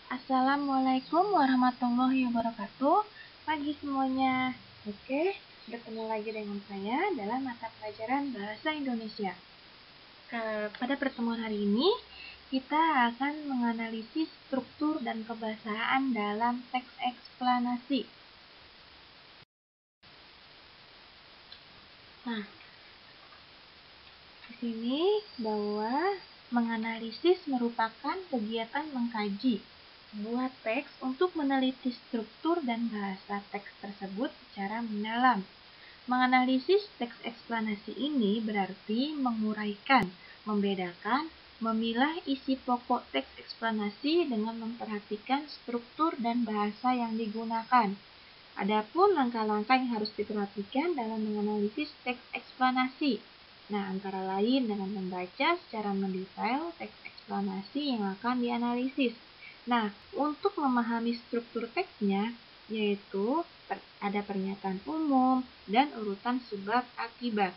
Assalamualaikum warahmatullahi wabarakatuh. Pagi semuanya. Oke, bertemu lagi dengan saya dalam mata pelajaran Bahasa Indonesia. Pada pertemuan hari ini, kita akan menganalisis struktur dan kebahasaan dalam teks eksplanasi. Nah, di sini bahwa menganalisis merupakan kegiatan mengkaji sebuah teks untuk meneliti struktur dan bahasa teks tersebut secara mendalam. Menganalisis teks eksplanasi ini berarti menguraikan, membedakan, memilah isi pokok teks eksplanasi dengan memperhatikan struktur dan bahasa yang digunakan. Adapun langkah-langkah yang harus diperhatikan dalam menganalisis teks eksplanasi. Nah, antara lain dengan membaca secara mendetail teks eksplanasi yang akan dianalisis. Nah, untuk memahami struktur teksnya, yaitu ada pernyataan umum dan urutan sebab akibat.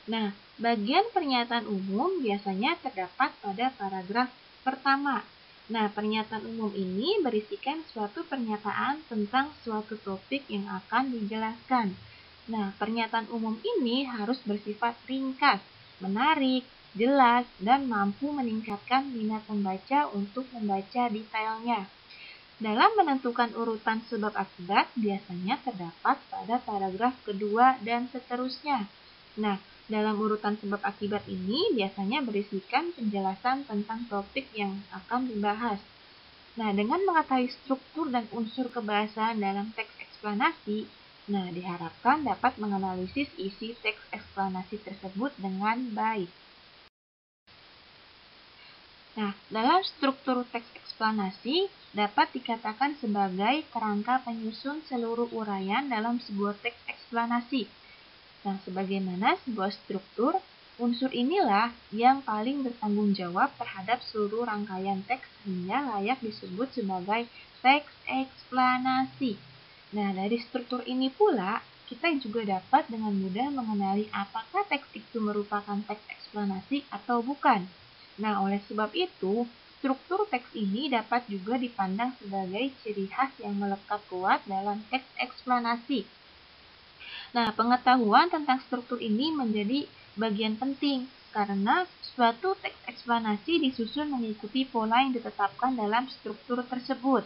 Nah, bagian pernyataan umum biasanya terdapat pada paragraf pertama. Nah, pernyataan umum ini berisikan suatu pernyataan tentang suatu topik yang akan dijelaskan. Nah, pernyataan umum ini harus bersifat ringkas, menarik, jelas, dan mampu meningkatkan minat pembaca untuk membaca detailnya. Dalam menentukan urutan sebab akibat biasanya terdapat pada paragraf kedua dan seterusnya. Nah, dalam urutan sebab akibat ini biasanya berisikan penjelasan tentang topik yang akan dibahas. Nah, dengan mengetahui struktur dan unsur kebahasaan dalam teks eksplanasi, diharapkan dapat menganalisis isi teks eksplanasi tersebut dengan baik. Nah, dalam struktur teks eksplanasi dapat dikatakan sebagai kerangka penyusun seluruh uraian dalam sebuah teks eksplanasi. Nah, sebagaimana sebuah struktur, unsur inilah yang paling bertanggung jawab terhadap seluruh rangkaian teks sehingga layak disebut sebagai teks eksplanasi. Nah, dari struktur ini pula, kita juga dapat dengan mudah mengenali apakah teks itu merupakan teks eksplanasi atau bukan. Nah, oleh sebab itu, struktur teks ini dapat juga dipandang sebagai ciri khas yang melekat kuat dalam teks eksplanasi. Nah, pengetahuan tentang struktur ini menjadi bagian penting karena suatu teks eksplanasi disusun mengikuti pola yang ditetapkan dalam struktur tersebut.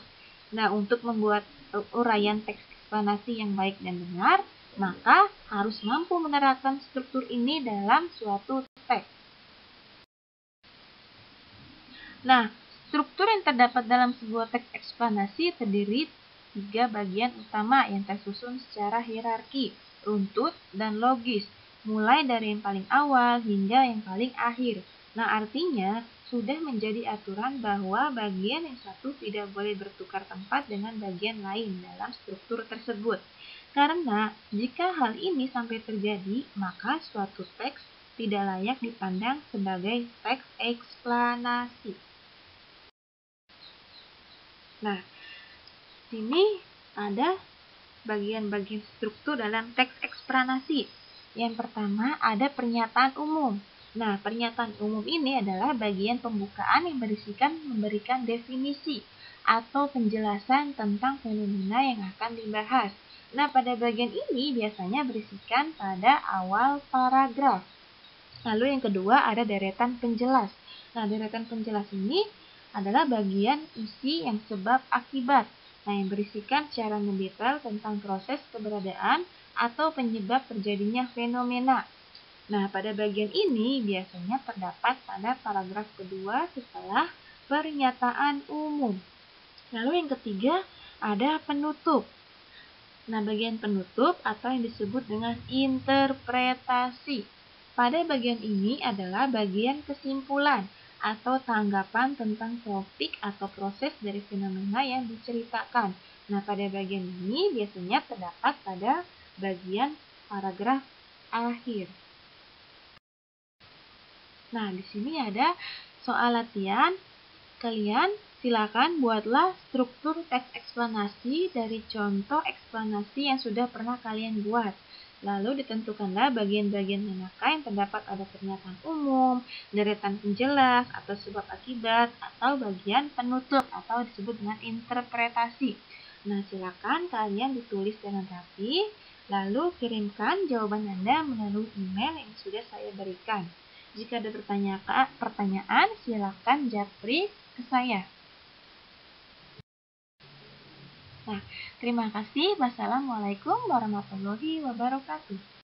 Nah, untuk membuat uraian teks eksplanasi yang baik dan benar, maka harus mampu menerapkan struktur ini dalam suatu teks. Nah, struktur yang terdapat dalam sebuah teks eksplanasi terdiri 3 bagian utama yang tersusun secara hierarki, runtut, dan logis, mulai dari yang paling awal hingga yang paling akhir. Nah, artinya sudah menjadi aturan bahwa bagian yang satu tidak boleh bertukar tempat dengan bagian lain dalam struktur tersebut. Karena jika hal ini sampai terjadi, maka suatu teks tidak layak dipandang sebagai teks eksplanasi. Nah, sini ada bagian-bagian struktur dalam teks eksplanasi. Yang pertama ada pernyataan umum. Nah, pernyataan umum ini adalah bagian pembukaan yang memberikan definisi atau penjelasan tentang fenomena yang akan dibahas. Nah, pada bagian ini biasanya berisikan pada awal paragraf. Lalu yang kedua ada deretan penjelas. Nah, deretan penjelas ini adalah bagian isi yang sebab akibat. Nah, yang berisikan secara mendetail tentang proses keberadaan atau penyebab terjadinya fenomena. Nah, pada bagian ini biasanya terdapat pada paragraf kedua setelah pernyataan umum. Lalu yang ketiga ada penutup. Nah, bagian penutup atau yang disebut dengan interpretasi. Pada bagian ini adalah bagian kesimpulan atau tanggapan tentang topik atau proses dari fenomena yang diceritakan. Nah, pada bagian ini biasanya terdapat pada bagian paragraf akhir. Nah, di sini ada soal latihan. Kalian silakan buatlah struktur teks eksplanasi dari contoh eksplanasi yang sudah pernah kalian buat. Lalu ditentukanlah bagian-bagian manakah yang terdapat ada pernyataan umum, deretan penjelas, atau sebab akibat, atau bagian penutup, atau disebut dengan interpretasi. Nah, silakan kalian ditulis dengan rapi, lalu kirimkan jawaban Anda melalui email yang sudah saya berikan. Jika ada pertanyaan, silakan japri ke saya. Nah, terima kasih. Wassalamualaikum warahmatullahi wabarakatuh.